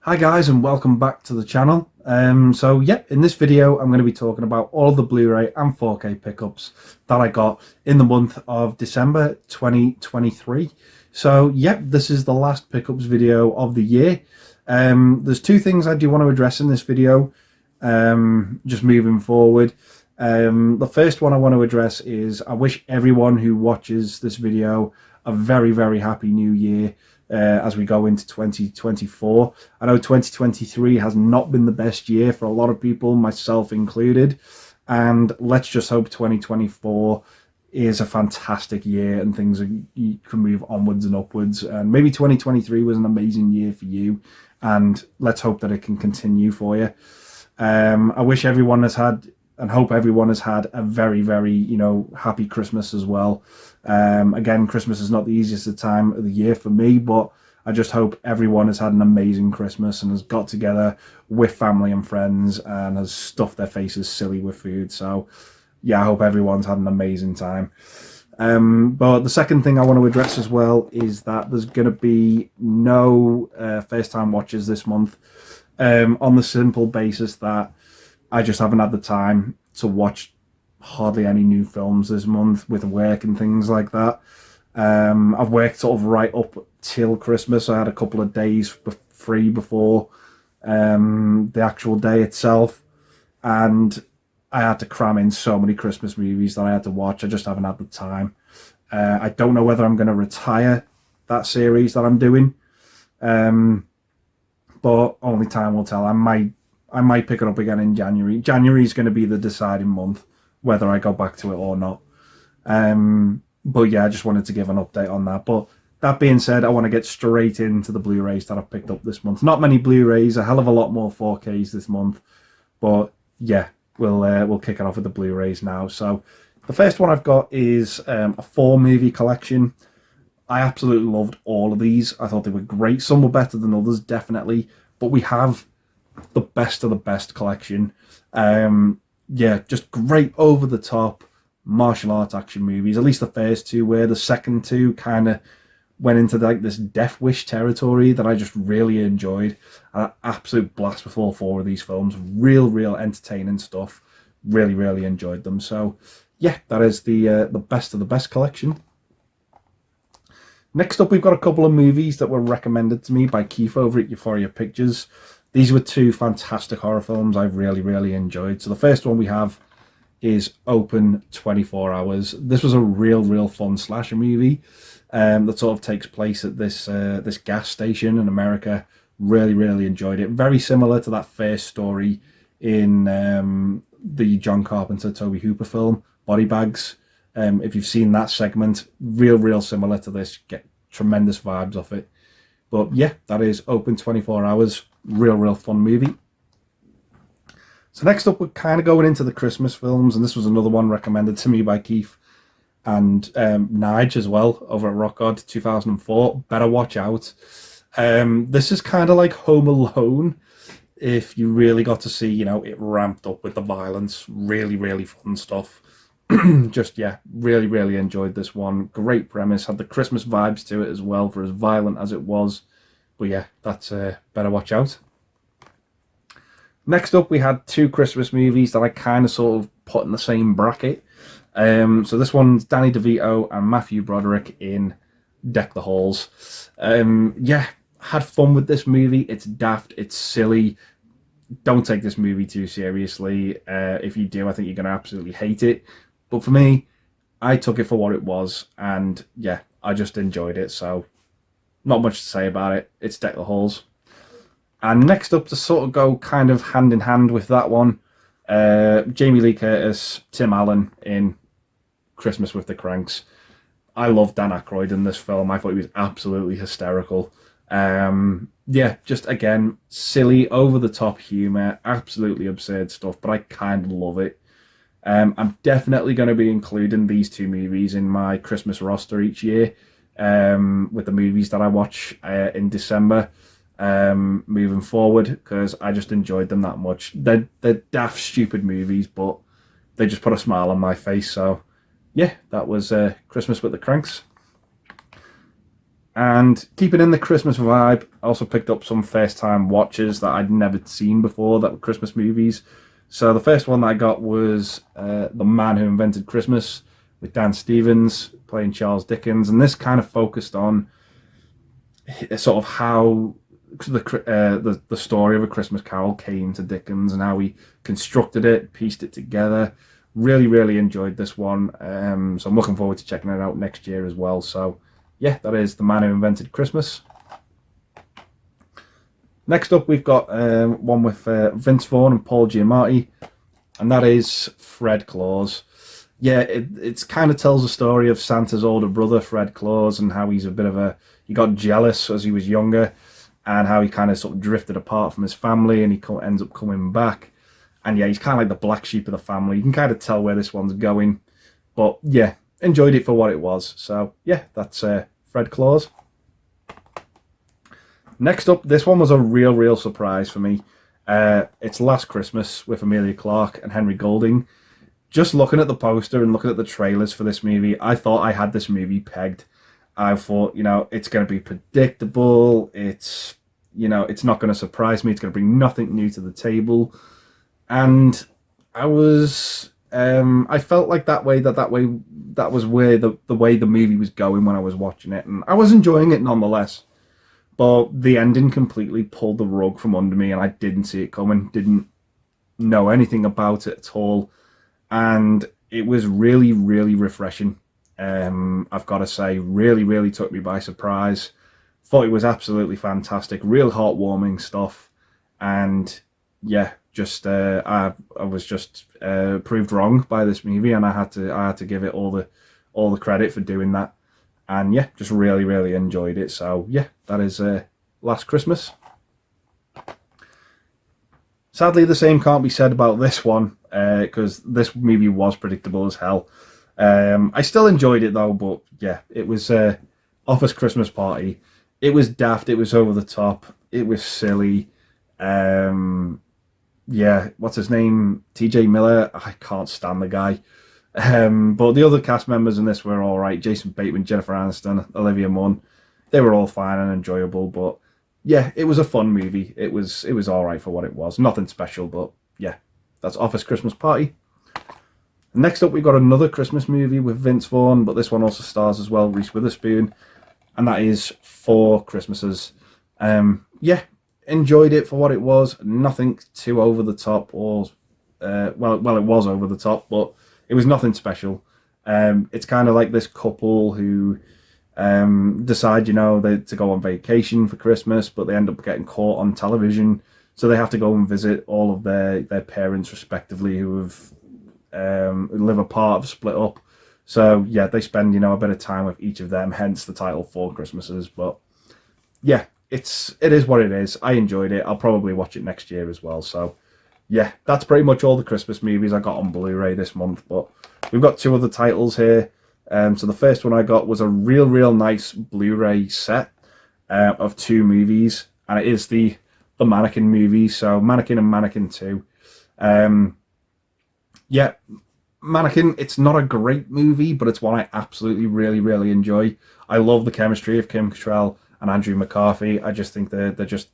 Hi guys, and welcome back to the channel. In this video I'm going to be talking about all the Blu-ray and 4K pickups that I got in the month of December 2023. This is the last pickups video of the year. There's two things I do want to address in this video, just moving forward. The first one I want to address is I wish everyone who watches this video a very, very happy new year. As we go into 2024. I know 2023 has not been the best year for a lot of people, myself included, and let's just hope 2024 is a fantastic year and you can move onwards and upwards. And maybe 2023 was an amazing year for you, and let's hope that it can continue for you. I wish everyone has had and hope everyone has had a very, very, happy Christmas as well. Again, Christmas is not the easiest time of the year for me, but I just hope everyone has had an amazing Christmas and has got together with family and friends and has stuffed their faces silly with food. So yeah, I hope everyone's had an amazing time. But the second thing I want to address as well is that there's going to be no first-time watches this month, on the simple basis that I just haven't had the time to watch hardly any new films this month with work and things like that. I've worked sort of right up till Christmas. I had a couple of days free before the actual day itself, and I had to cram in so many Christmas movies that I had to watch. I just haven't had the time. I don't know whether I'm going to retire that series that I'm doing, but only time will tell. I might pick it up again in January. January is going to be the deciding month whether I go back to it or not. But yeah, I just wanted to give an update on that. But that being said, I want to get straight into the Blu-rays that I've picked up this month. Not many Blu-rays, a hell of a lot more 4Ks this month. But yeah, we'll kick it off with the Blu-rays now. So the first one I've got is a 4-movie collection. I absolutely loved all of these. I thought they were great. Some were better than others, definitely. But we have the best of the best collection. Just great over the top martial arts action movies. At least the first two were. The second two kind of went into like this Death Wish territory that I just really enjoyed. An absolute blast with all 4 of these films. Real entertaining stuff. Really enjoyed them. So yeah, that is the best of the best collection. Next up, we've got a couple of movies that were recommended to me by Keith over at Euphoria Pictures. These were 2 fantastic horror films I really enjoyed. So the first one we have is Open 24 Hours. This was a real fun slasher movie that sort of takes place at this gas station in America. Really enjoyed it. Very similar to that first story in the John Carpenter, Tobe Hooper film, Body Bags. If you've seen that segment, real similar to this. Get tremendous vibes off it. But yeah, that is Open 24 Hours. Real fun movie. So next up, we're kind of going into the Christmas films, and this was another one recommended to me by Keith and Nige as well over at Rock God 2004. Better Watch Out. This is kind of like Home Alone if you really got to see, it ramped up with the violence. Really fun stuff. Just, yeah, really enjoyed this one. Great premise. Had the Christmas vibes to it as well, for as violent as it was. But yeah, that's Better Watch Out. Next up, we had 2 Christmas movies that I kind of sort of put in the same bracket. So this one's Danny DeVito and Matthew Broderick in Deck the Halls. Had fun with this movie. It's daft. It's silly. Don't take this movie too seriously. If you do, I think you're going to absolutely hate it. But for me, I took it for what it was. And yeah, I just enjoyed it. So not much to say about it. It's Deck the Halls. And next up, to sort of go kind of hand in hand with that one, Jamie Lee Curtis, Tim Allen in Christmas with the Cranks. I love Dan Aykroyd in this film. I thought he was absolutely hysterical. Just again, silly, over-the-top humour, absolutely absurd stuff, but I kind of love it. I'm definitely going to be including these 2 movies in my Christmas roster each year, with the movies that I watch in December. Moving forward, because I just enjoyed them that much. They're daft, stupid movies, but they just put a smile on my face. So yeah, that was Christmas with the Cranks. And keeping in the Christmas vibe, I also picked up some first time watches that I'd never seen before that were Christmas movies. So the first one that I got was The Man Who Invented Christmas with Dan Stevens playing Charles Dickens. And this kind of focused on sort of how the story of A Christmas Carol came to Dickens and how he constructed it, pieced it together. Really, really enjoyed this one. So I'm looking forward to checking it out next year as well. So yeah, that is The Man Who Invented Christmas. Next up, we've got one with Vince Vaughn and Paul Giamatti, and that is Fred Claus. Yeah, it kind of tells the story of Santa's older brother, Fred Claus, and how he's he got jealous as he was younger, and how he kind of sort of drifted apart from his family, and he ends up coming back. And yeah, he's kind of like the black sheep of the family. You can kind of tell where this one's going, but yeah, enjoyed it for what it was. So yeah, that's Fred Claus. Next up, this one was a real surprise for me. It's Last Christmas with Emilia Clarke and Henry Golding. Just looking at the poster and looking at the trailers for this movie, I thought I had this movie pegged. I thought, it's going to be predictable. It's not going to surprise me. It's going to bring nothing new to the table. And I felt like that was where the way the movie was going when I was watching it. And I was enjoying it nonetheless. But the ending completely pulled the rug from under me, and I didn't see it coming, didn't know anything about it at all. And it was really refreshing. I've got to say, really took me by surprise. Thought it was absolutely fantastic, real heartwarming stuff. And yeah, just I was just proved wrong by this movie, and I had to give it all the credit for doing that. And yeah, just really enjoyed it. So yeah, that is Last Christmas. Sadly, the same can't be said about this one, because this movie was predictable as hell. I still enjoyed it though, but yeah, it was Office Christmas Party. It was daft, it was over the top, it was silly. Yeah, what's his name? TJ Miller, I can't stand the guy. But the other cast members in this were all right. Jason Bateman, Jennifer Aniston, Olivia Munn, they were all fine and enjoyable. But yeah, it was a fun movie. It was all right for what it was. Nothing special, but yeah, that's Office Christmas Party. Next up, we've got another Christmas movie with Vince Vaughn, but this one also stars as well Reese Witherspoon, and that is Four Christmases. Yeah, enjoyed it for what it was. Nothing too over the top, or well, it was over the top, but it was nothing special. It's kind of like this couple who decide, to go on vacation for Christmas, but they end up getting caught on television, so they have to go and visit all of their parents respectively, who have live apart, have split up. So yeah, they spend a bit of time with each of them, hence the title Four Christmases. But yeah, it is what it is. I enjoyed it. I'll probably watch it next year as well. So yeah, that's pretty much all the Christmas movies I got on Blu-ray this month. But we've got two other titles here. So the first one I got was a real nice Blu-ray set of two movies, and it is the Mannequin movie. So Mannequin and Mannequin 2. Yeah, Mannequin, it's not a great movie, but it's one I absolutely really enjoy. I love the chemistry of Kim Cattrall and Andrew McCarthy. I just think they're just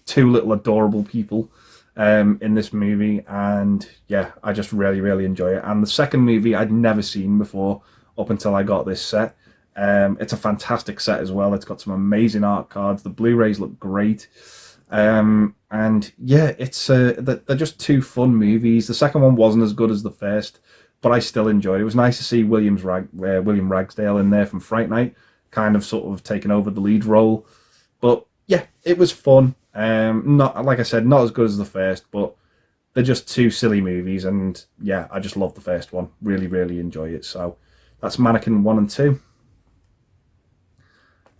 two little adorable people in this movie, and yeah, I just really enjoy it. And the second movie I'd never seen before up until I got this set. It's a fantastic set as well. It's got some amazing art cards. The Blu-rays look great. And yeah, it's they're just two fun movies. The second one wasn't as good as the first, but I still enjoyed it. It was nice to see William Ragsdale in there from Fright Night, kind of sort of taking over the lead role. But yeah, it was fun. Not, like I said, not as good as the first, but they're just two silly movies, and yeah, I just love the first one. Really enjoy it. So that's Mannequin 1 and 2.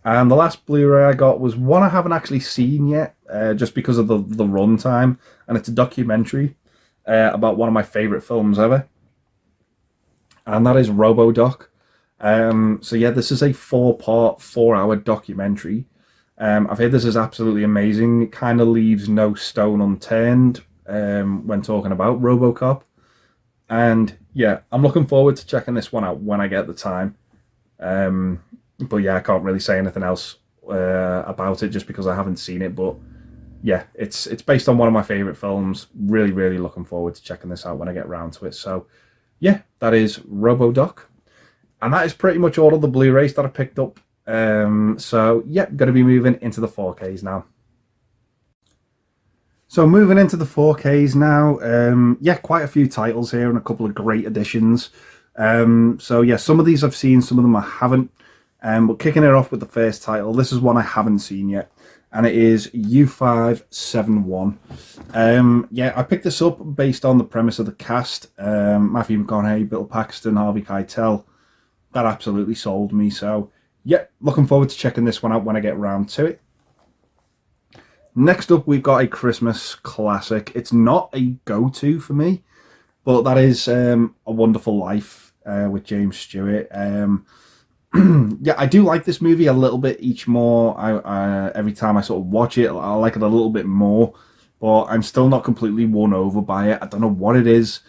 And the last Blu-ray I got was one I haven't actually seen yet, just because of the runtime, and it's a documentary about one of my favourite films ever, and that is RoboDoc. So yeah, this is a 4-part, 4-hour documentary. I've heard this is absolutely amazing. It kind of leaves no stone unturned when talking about RoboCop, and yeah, I'm looking forward to checking this one out when I get the time. But yeah, I can't really say anything else about it just because I haven't seen it. But yeah, it's based on one of my favorite films. Really, really looking forward to checking this out when I get around to it. So yeah, that is RoboDoc, and that is pretty much all of the Blu-rays that I picked up. So yeah, going to be moving into the 4Ks now. So moving into the 4Ks now, yeah, quite a few titles here and a couple of great additions. So yeah, some of these I've seen, some of them I haven't. But kicking it off with the first title, this is one I haven't seen yet, and it is U571. Yeah, I picked this up based on the premise of the cast. Matthew McConaughey, Bill Paxton, Harvey Keitel. That absolutely sold me. So yeah, looking forward to checking this one out when I get around to it. Next up, we've got a Christmas classic. It's not a go-to for me, but that is A Wonderful Life with James Stewart. Yeah, I do like this movie a little bit each more. Every time I sort of watch it, I like it a little bit more, but I'm still not completely won over by it. I don't know what it is.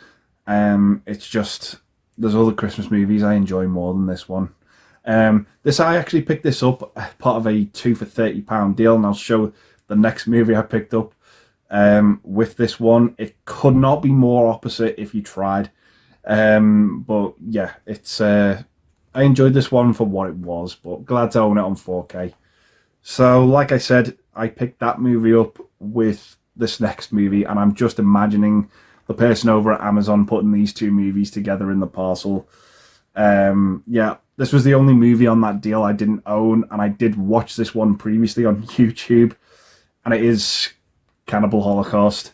It's just there's other Christmas movies I enjoy more than this one. I actually picked this up part of a 2 for £30 deal, and I'll show the next movie I picked up with this one. It could not be more opposite if you tried. But yeah, it's I enjoyed this one for what it was, but glad to own it on 4K. So like I said, I picked that movie up with this next movie, and I'm just imagining the person over at Amazon putting these two movies together in the parcel. Yeah, this was the only movie on that deal I didn't own, and I did watch this one previously on YouTube, and it is Cannibal Holocaust.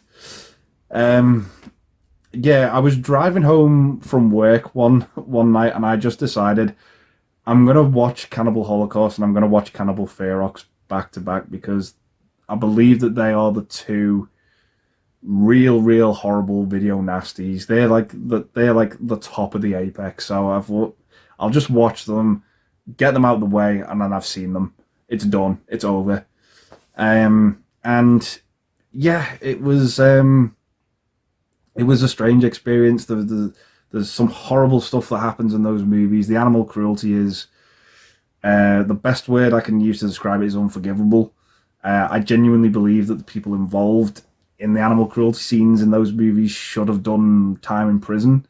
Yeah, I was driving home from work one night, and I just decided I'm gonna watch Cannibal Holocaust and I'm gonna watch Cannibal Ferox back to back, because I believe that they are the two real horrible video nasties. They're like the top of the apex. So I'll just watch them, get them out of the way, and then I've seen them. It's done. It's over. And yeah, it was a strange experience. There's some horrible stuff that happens in those movies. The animal cruelty is the best word I can use to describe it is unforgivable. I genuinely believe that the people involved in the animal cruelty scenes in those movies should have done time in prison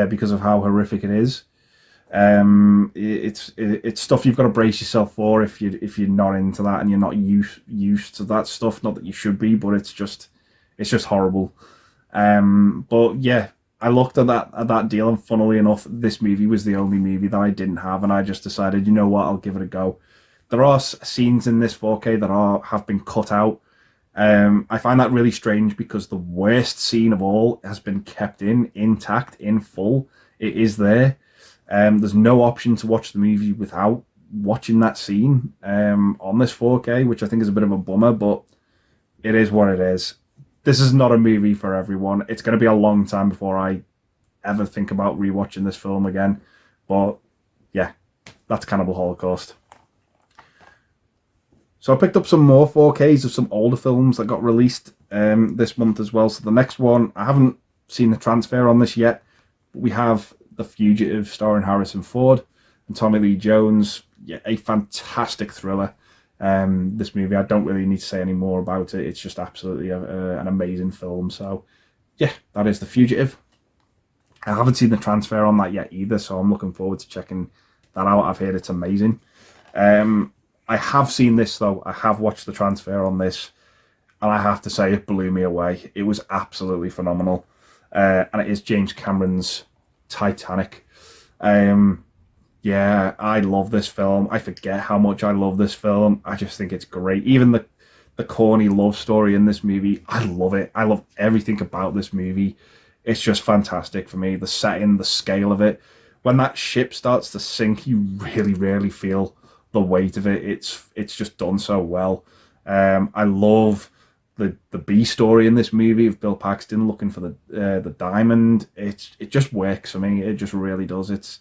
because of how horrific it is. It's stuff you've got to brace yourself for if you're not into that and you're not used to that stuff. Not that you should be, but it's just horrible. But yeah, I looked at that deal, and funnily enough, this movie was the only movie that I didn't have, and I just decided, you know what, I'll give it a go. There are scenes in this 4K that have been cut out. I find that really strange because the worst scene of all has been kept intact, in full. It is there. There's no option to watch the movie without watching that scene on this 4K, which I think is a bit of a bummer, but it is what it is. This is not a movie for everyone. It's going to be a long time before I ever think about rewatching this film again. But yeah, that's Cannibal Holocaust. So I picked up some more 4Ks of some older films that got released this month as well. So the next one, I haven't seen the transfer on this yet, but we have The Fugitive starring Harrison Ford and Tommy Lee Jones. Yeah, a fantastic thriller. This movie, I don't really need to say any more about it. It's just absolutely an amazing film. So yeah, that is The Fugitive. I haven't seen the transfer on that yet either, so I'm looking forward to checking that out. I've heard it's amazing. I have seen this though. I have watched the transfer on this, and I have to say it blew me away. It was absolutely phenomenal. And it is James Cameron's Titanic. Yeah, I love this film. I forget how much I love this film. I just think it's great. Even the corny love story in this movie, I love it. I love everything about this movie. It's just fantastic for me. The setting, the scale of it. When that ship starts to sink, you really feel the weight of it. It's just done so well. I love the B story in this movie of Bill Paxton looking for the diamond. It just works for me. It just really does.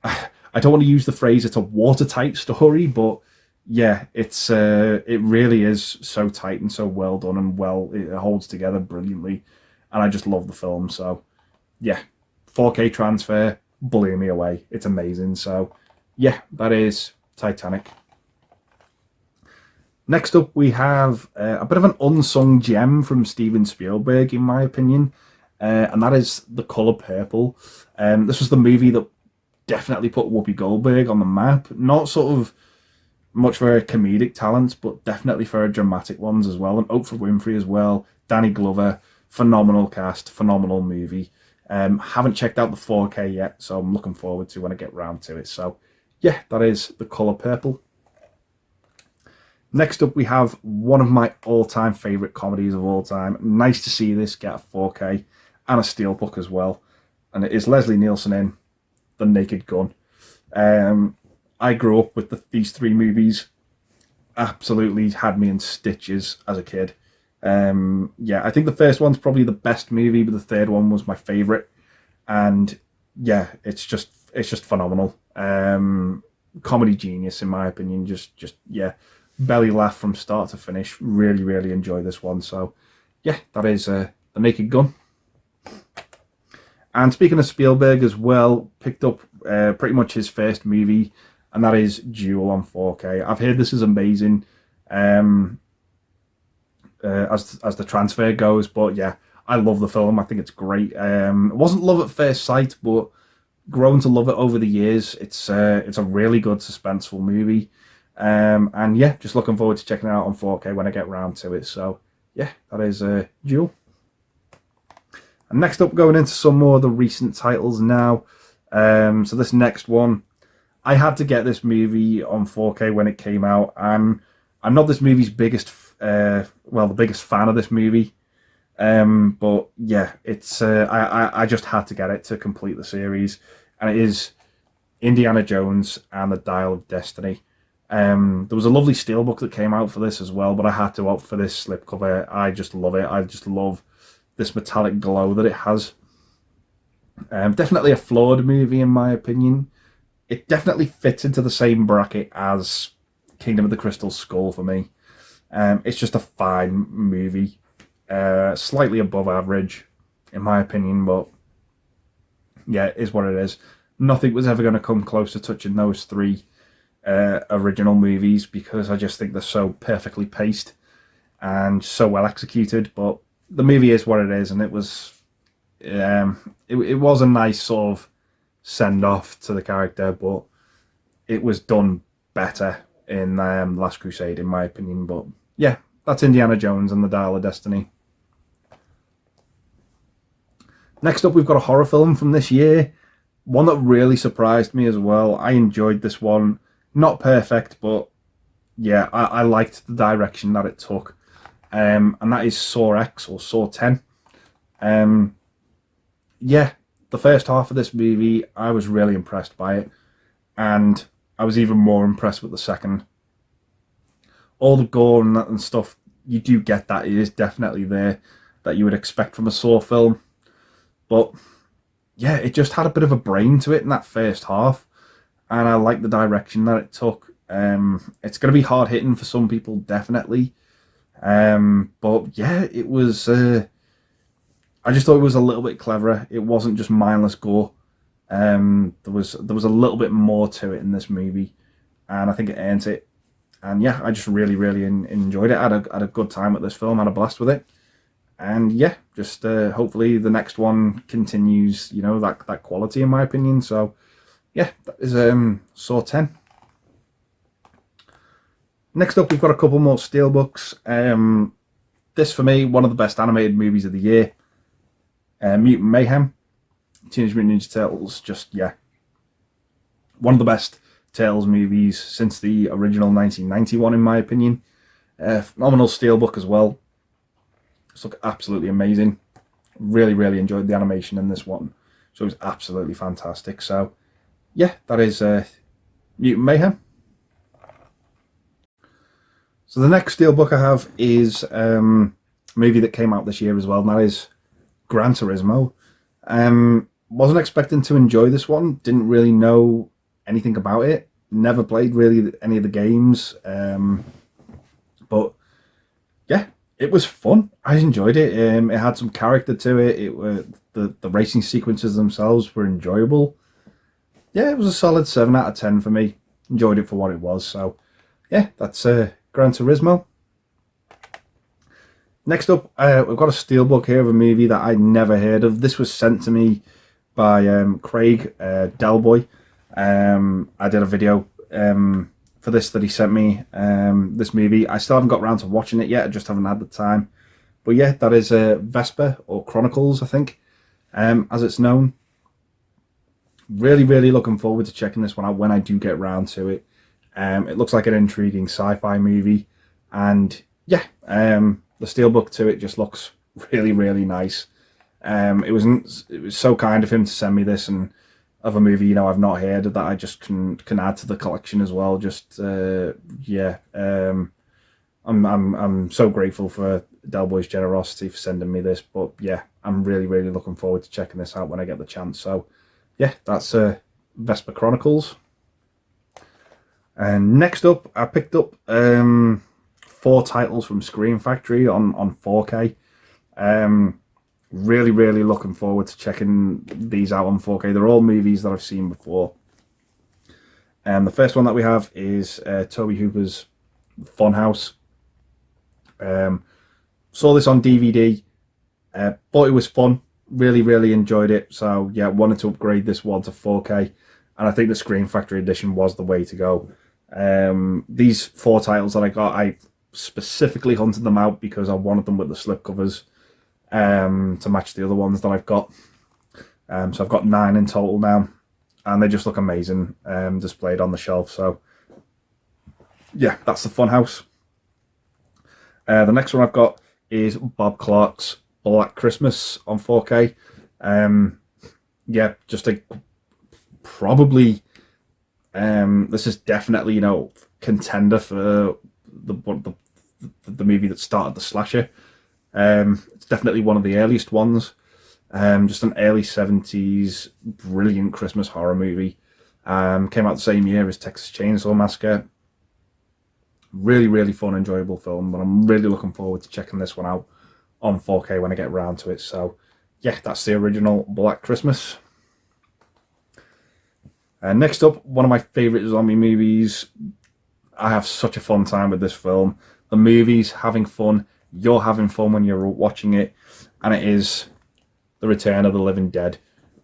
I don't want to use the phrase it's a watertight story, but yeah, it really is so tight and so well done, and it holds together brilliantly, and I just love the film. So yeah, 4K transfer blew me away. It's amazing. So yeah, that is Titanic. Next up, we have a bit of an unsung gem from Steven Spielberg, in my opinion, and that is The Colour Purple. This was the movie that definitely put Whoopi Goldberg on the map. Not sort of much for her comedic talents, but definitely for her dramatic ones as well. And Oprah Winfrey as well. Danny Glover, phenomenal cast, phenomenal movie. Haven't checked out the 4K yet, so I'm looking forward to when I get round to it. So, yeah, that is The Colour Purple. Next up, we have one of my all-time favourite comedies of all time. Nice to see this get a 4K and a steelbook as well. And it is Leslie Nielsen in The Naked Gun. I grew up with these three movies. Absolutely had me in stitches as a kid. Yeah, I think the first one's probably the best movie, but the third one was my favourite. And yeah, it's just phenomenal. Comedy genius, in my opinion. Just yeah, belly laugh from start to finish. Really, really enjoy this one. So yeah, that is The Naked Gun. And speaking of Spielberg as well, picked up pretty much his first movie, and that is Duel on 4K. I've heard this is amazing as the transfer goes, but yeah, I love the film. I think it's great. It wasn't love at first sight, but grown to love it over the years. It's a really good suspenseful movie, and yeah, just looking forward to checking it out on 4K when I get round to it. So yeah, that is Duel. And next up, going into some more of the recent titles now. So this next one, I had to get this movie on 4K when it came out. I'm not this movie's biggest, the biggest fan of this movie. But yeah, it's I just had to get it to complete the series, and it is Indiana Jones and the Dial of Destiny. There was a lovely steelbook that came out for this as well, but I had to opt for this slipcover. I just love it. I just love this metallic glow that it has. Definitely a flawed movie in my opinion. It definitely fits into the same bracket as Kingdom of the Crystal Skull for me. It's just a fine movie. Slightly above average in my opinion, but yeah, it is what it is. Nothing was ever going to come close to touching those three original movies, because I just think they're so perfectly paced and so well executed. But the movie is what it is, and it was it was a nice sort of send off to the character, but it was done better in Last Crusade, in my opinion. But yeah, that's Indiana Jones and the Dial of Destiny. Next up, we've got a horror film from this year, one that really surprised me as well. I enjoyed this one. Not perfect, but yeah, I liked the direction that it took. And that is Saw X, or Saw 10. Yeah, the first half of this movie, I was really impressed by it, and I was even more impressed with the second. All the gore and that and stuff, you do get that. It is definitely there, that you would expect from a Saw film. But yeah, it just had a bit of a brain to it in that first half, and I like the direction that it took. It's going to be hard hitting for some people, definitely. But yeah, it was. I just thought it was a little bit cleverer. It wasn't just mindless gore. There was a little bit more to it in this movie, and I think it earned it. And yeah, I just really, really enjoyed it. I had a good time with this film. Had a blast with it. And yeah, just hopefully the next one continues, you know, that quality, in my opinion. So yeah, that is Saw 10. Next up, we've got a couple more steelbooks. This, for me, one of the best animated movies of the year. Mutant Mayhem, Teenage Mutant Ninja Turtles, just, yeah, one of the best Turtles movies since the original 1991, in my opinion. Phenomenal steelbook as well. It's look absolutely amazing. Really, really enjoyed the animation in this one. So it was absolutely fantastic. So, yeah, that is Mutant Mayhem. So the next steelbook I have is a movie that came out this year as well, and that is Gran Turismo. Wasn't expecting to enjoy this one. Didn't really know anything about it. Never played really any of the games. But yeah, it was fun. I enjoyed it. It had some character to it. The racing sequences themselves were enjoyable. yeah, it was a solid 7 out of 10 for me. Enjoyed it for what it was. So yeah, that's Gran Turismo. Next up, we've got a steelbook here of a movie that I'd never heard of. This was sent to me by Craig Delboy. I did a video for this that he sent me, this movie. I still haven't got around to watching it yet. I just haven't had the time. But yeah, that is Vesper, or Chronicles, I think, as it's known. Really, really looking forward to checking this one out when I do get around to it. It looks like an intriguing sci-fi movie. And yeah, the steelbook to it just looks really, really nice. It was so kind of him to send me this, and of a movie, you know, I've not heard of, that I just can add to the collection as well. Just yeah, I'm so grateful for Delboy's generosity for sending me this. But yeah, I'm really, really looking forward to checking this out when I get the chance. So yeah, that's Vesper Chronicles. And next up, I picked up 4 titles from Scream Factory on 4K. Really, really looking forward to checking these out on 4K. They're all movies that I've seen before. The first one that we have is Tobe Hooper's Funhouse. Saw this on DVD. Thought it was fun. Really, really enjoyed it. So yeah, wanted to upgrade this one to 4K. And I think the Scream Factory edition was the way to go. These 4 titles that I got, I specifically hunted them out because I wanted them with the slipcovers to match the other ones that I've got. So I've got 9 in total now, and they just look amazing displayed on the shelf. So yeah, that's the Funhouse. The next one I've got is Bob Clark's Black Christmas on 4K. Yeah, just a probably this is definitely, you know, contender for the movie that started the slasher. It's definitely one of the earliest ones. Just an early 70s brilliant Christmas horror movie. Came out the same year as Texas Chainsaw Massacre. Really, really fun, enjoyable film, but I'm really looking forward to checking this one out on 4K when I get around to it. So yeah, that's the original Black Christmas. Next up, one of my favourite zombie movies. I have such a fun time with this film. The movie's having fun. You're having fun when you're watching it. And it is The Return of the Living Dead.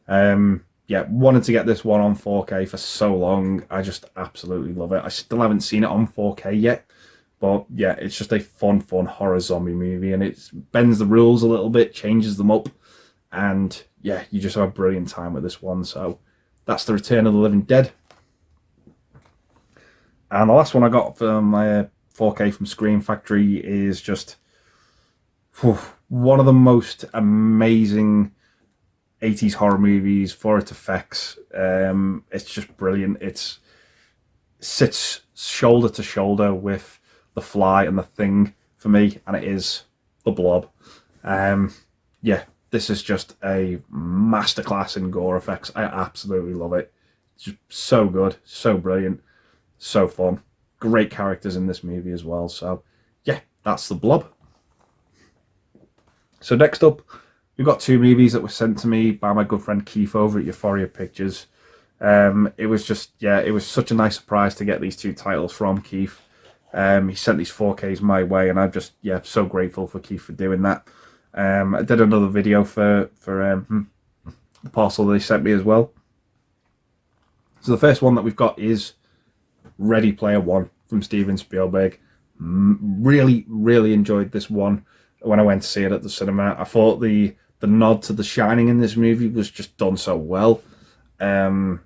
Yeah, wanted to get this one on 4K for so long. I just absolutely love it. I still haven't seen it on 4K yet. But yeah, it's just a fun horror zombie movie. And it bends the rules a little bit, changes them up. And yeah, you just have a brilliant time with this one. So that's The Return of the Living Dead. And the last one I got for my 4K from Scream Factory is just one of the most amazing 80s horror movies for its effects. It's just brilliant. It sits shoulder to shoulder with The Fly and The Thing for me, and it is The Blob. Yeah, this is just a masterclass in gore effects. I absolutely love it. It's just so good, so brilliant, so fun. Great characters in this movie as well. So yeah, that's The Blob. So next up, we've got 2 movies that were sent to me by my good friend Keith over at Euphoria Pictures. It was just, yeah, it was such a nice surprise to get these 2 titles from Keith. He sent these 4Ks my way, and I'm just, yeah, so grateful for Keith for doing that. I did another video for the parcel they sent me as well. So the first one that we've got is Ready Player One from Steven Spielberg. Really, really enjoyed this one when I went to see it at the cinema. I thought the nod to The Shining in this movie was just done so well. Yeah,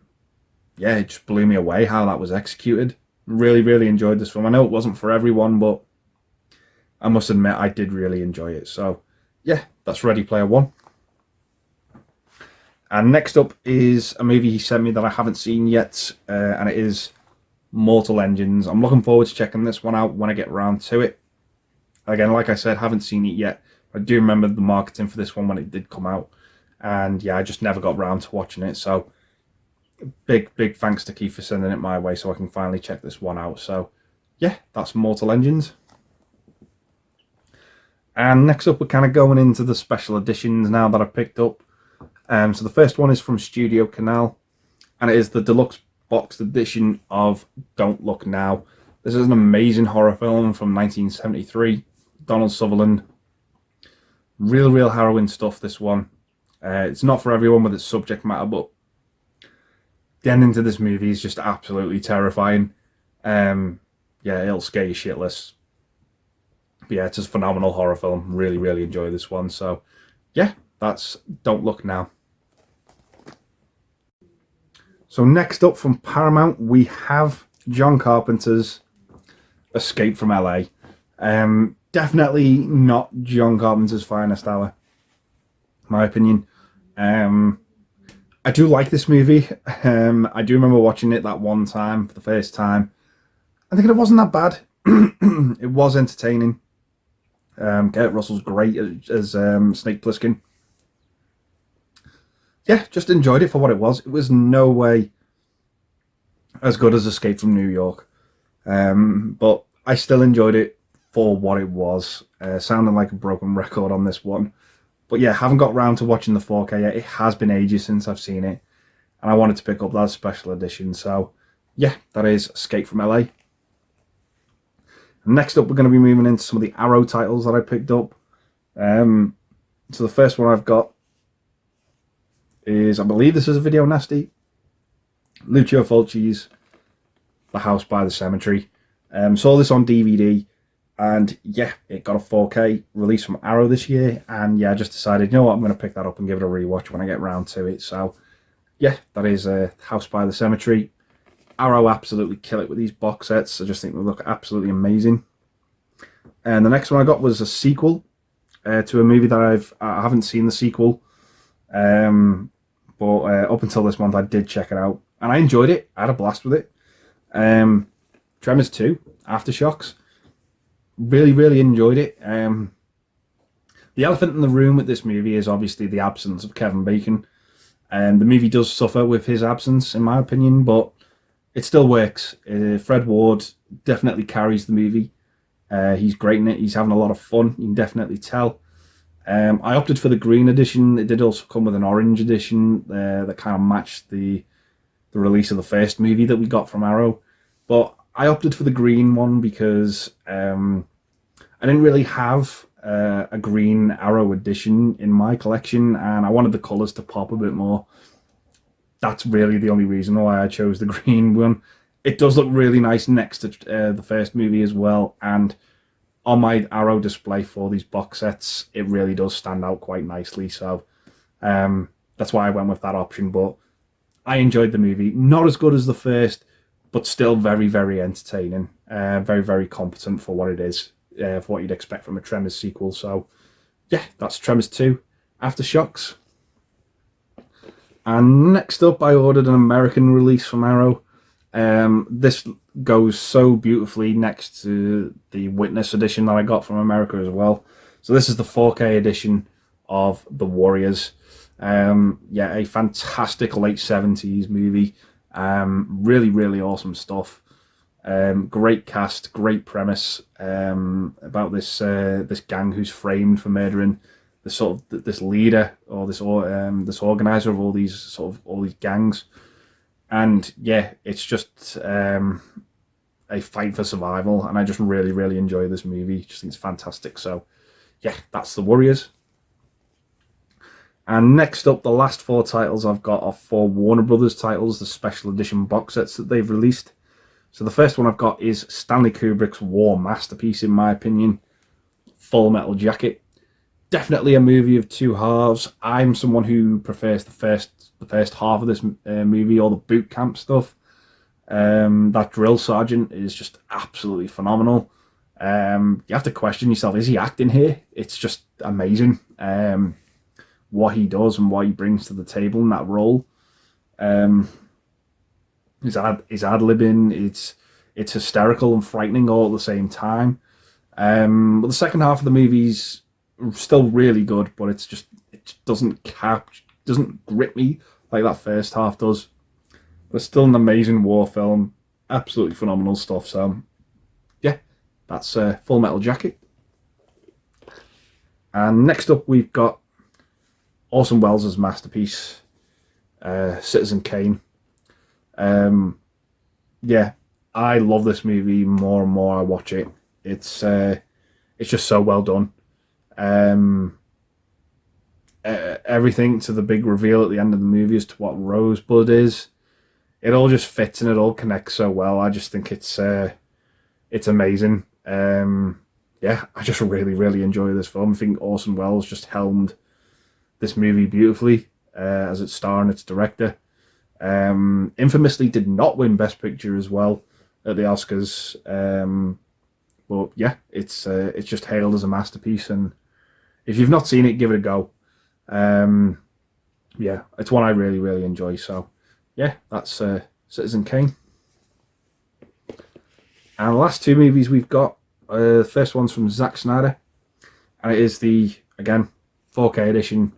it just blew me away how that was executed. Really, really enjoyed this film. I know it wasn't for everyone, but I must admit I did really enjoy it. So yeah, that's Ready Player One. And next up is a movie he sent me that I haven't seen yet, and it is Mortal Engines. I'm looking forward to checking this one out when I get around to it. Again, like I said, haven't seen it yet. I do remember the marketing for this one when it did come out. And yeah, I just never got around to watching it. So big thanks to Keith for sending it my way so I can finally check this one out. So yeah, that's Mortal Engines. And next up, we're kind of going into the special editions now that I picked up. So the first one is from Studio Canal. and it is the deluxe boxed edition of Don't Look Now. This is an amazing horror film from 1973. Donald Sutherland. Real harrowing stuff, this one. It's not for everyone with its subject matter, but the ending to this movie is just absolutely terrifying. Yeah, it'll scare you shitless. But yeah, it's a phenomenal horror film. Really enjoy this one. So yeah, that's Don't Look Now. So next up from Paramount, we have John Carpenter's Escape from LA. Definitely not John Carpenter's finest hour, in my opinion. I do like this movie. I do remember watching it that one time for the first time. I think it wasn't that bad. It was entertaining. Kurt Russell's great as Snake Plissken. Yeah, just enjoyed it for what it was. It was no way as good as Escape from New York. But I still enjoyed it for what it was. Sounding like a broken record on this one. But yeah, haven't got round to watching the 4K yet. It has been ages since I've seen it. And I wanted to pick up that special edition. So yeah, that is Escape from LA. Next up, we're going to be moving into some of the Arrow titles that I picked up. So the first one I've got is, I believe this is a video nasty, Lucio Fulci's The House by the Cemetery. Saw this on DVD, and yeah, it got a 4K release from Arrow this year, and yeah, I just decided, you know what, I'm going to pick that up and give it a rewatch when I get round to it. So yeah, that is House by the Cemetery. Arrow absolutely kill it with these box sets. I just think they look absolutely amazing. And the next one I got was a sequel to a movie that I haven't seen the sequel, but up until this month I did check it out, and I enjoyed it. I had a blast with it. Tremors 2, Aftershocks. Really enjoyed it. The elephant in the room with this movie is obviously the absence of Kevin Bacon. The movie does suffer with his absence, in my opinion, but it still works. Fred Ward definitely carries the movie. He's great in it. He's having a lot of fun. You can definitely tell. I opted for the green edition. It did also come with an orange edition that kind of matched the release of the first movie that we got from Arrow. But I opted for the green one because I didn't really have a green Arrow edition in my collection, and I wanted the colours to pop a bit more. That's really the only reason why I chose the green one. It does look really nice next to the first movie as well, and on my Arrow display for these box sets, it really does stand out quite nicely. So that's why I went with that option. But I enjoyed the movie. Not as good as the first, but still very entertaining. Very competent for what it is, for what you'd expect from a Tremors sequel. So yeah, that's Tremors 2, Aftershocks. And next up, I ordered an American release from Arrow. This goes so beautifully next to the Witness edition that I got from America as well. So this is the 4K edition of The Warriors. Yeah, a fantastic late 70s movie. Really awesome stuff. Great cast, great premise about this gang who's framed for murdering this leader, or this organizer of all these gangs. And yeah, it's just a fight for survival, and I just really enjoy this movie. Just think it's fantastic. So yeah, that's The Warriors. And next up, the last 4 titles I've got are 4 Warner Brothers titles, the special edition box sets that they've released. So the first one I've got is Stanley Kubrick's war masterpiece, in my opinion, Full Metal Jacket. Definitely a movie of 2 halves. I'm someone who prefers the first half of this movie, all the boot camp stuff. That drill sergeant is just absolutely phenomenal. You have to question yourself, is he acting here? It's just amazing what he does and what he brings to the table in that role. His ad-libbing, it's hysterical and frightening all at the same time. But the second half of the movie's still really good, but it doesn't grip me like that first half does. But it's still an amazing war film, absolutely phenomenal stuff. So yeah, that's Full Metal Jacket. And next up, we've got Orson Welles' masterpiece, Citizen Kane. Yeah, I love this movie more and more I watch it. It's just so well done. Everything to the big reveal at the end of the movie as to what Rosebud is, it all just fits and it all connects so well. I just think it's amazing. Yeah, I just really, really enjoy this film. I think Orson Welles just helmed this movie beautifully as its star and its director. Infamously did not win Best Picture as well at the Oscars. But yeah, it's just hailed as a masterpiece, and if you've not seen it, give it a go. Yeah, it's one I really, really enjoy. So yeah, that's Citizen Kane. And the last two movies we've got, the first one's from Zack Snyder, and it is the, again, 4K edition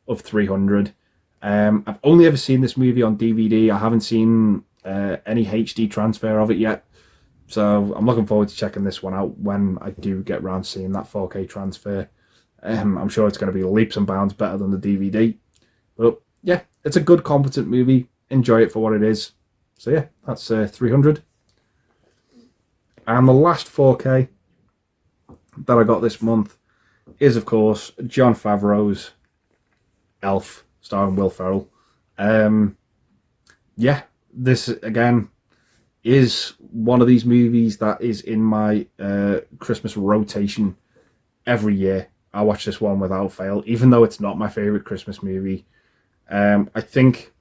of 300. I've only ever seen this movie on DVD. I haven't seen any HD transfer of it yet. So I'm looking forward to checking this one out when I do get around to seeing that 4K transfer. I'm sure it's going to be leaps and bounds better than the DVD. But yeah, it's a good, competent movie. Enjoy it for what it is. So yeah, that's 300. And the last 4K that I got this month is, of course, Jon Favreau's Elf, starring Will Ferrell. Yeah, this, again, is one of these movies that is in my Christmas rotation every year. I watch this one without fail, even though it's not my favourite Christmas movie. I think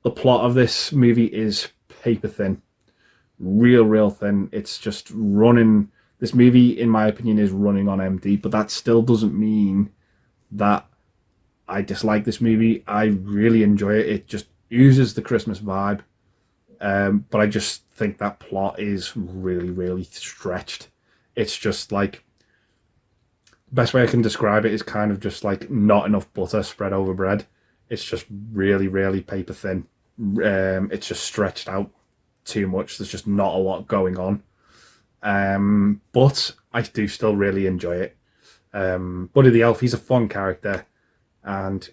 the plot of this movie is paper thin. Real thin. It's just running. This movie, in my opinion, is running on empty, but that still doesn't mean that I dislike this movie. I really enjoy it. It just oozes the Christmas vibe. But I just think that plot is really stretched. It's just like, the best way I can describe it is kind of just like not enough butter spread over bread. It's just really paper thin. It's just stretched out too much. There's just not a lot going on. But I do still really enjoy it. Buddy the Elf, he's a fun character, and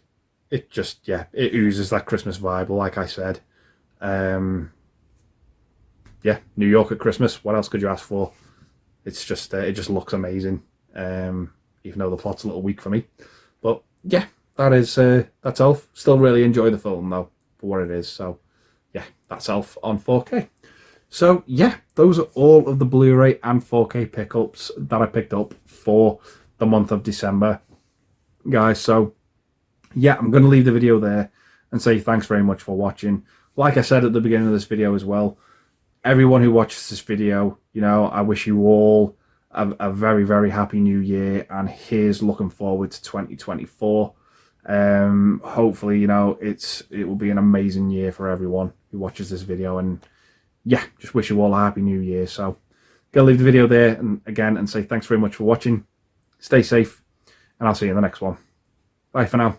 it just, yeah, it oozes that Christmas vibe, like I said. Yeah, New York at Christmas, what else could you ask for? It's just, it just looks amazing, even though the plot's a little weak for me. But yeah, that's Elf. Still really enjoy the film though, for what it is. So yeah, that's Elf on 4K. So yeah, those are all of the Blu-ray and 4K pickups that I picked up for the month of December, guys. So yeah, I'm going to leave the video there and say thanks very much for watching. Like I said at the beginning of this video as well, everyone who watches this video, you know, I wish you all a very happy new year, and here's looking forward to 2024. Hopefully, you know, it will be an amazing year for everyone who watches this video, and yeah, just wish you all a happy new year. So gonna leave the video there and again and say thanks very much for watching. Stay safe, and I'll see you in the next one. Bye for now.